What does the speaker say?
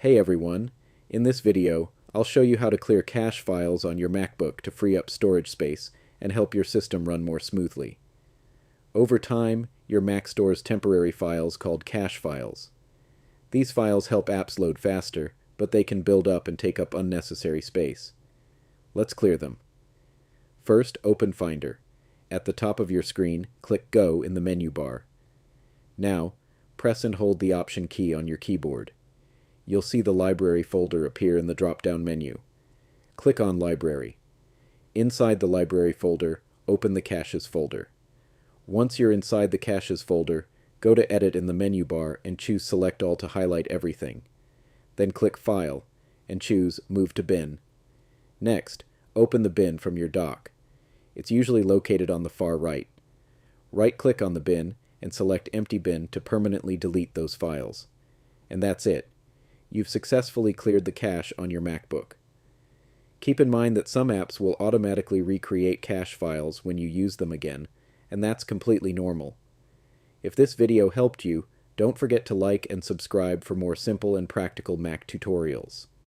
Hey everyone, in this video, I'll show you how to clear cache files on your MacBook to free up storage space and help your system run more smoothly. Over time, your Mac stores temporary files called cache files. These files help apps load faster, but they can build up and take up unnecessary space. Let's clear them. First, open Finder. At the top of your screen, click Go in the menu bar. Now, press and hold the Option key on your keyboard. You'll see the Library folder appear in the drop-down menu. Click on Library. Inside the Library folder, open the Caches folder. Once you're inside the Caches folder, go to Edit in the menu bar and choose Select All to highlight everything. Then click File, and choose Move to Bin. Next, open the bin from your dock. It's usually located on the far right. Right-click on the bin and select Empty Bin to permanently delete those files. And that's it. You've successfully cleared the cache on your MacBook. Keep in mind that some apps will automatically recreate cache files when you use them again, and that's completely normal. If this video helped you, don't forget to like and subscribe for more simple and practical Mac tutorials.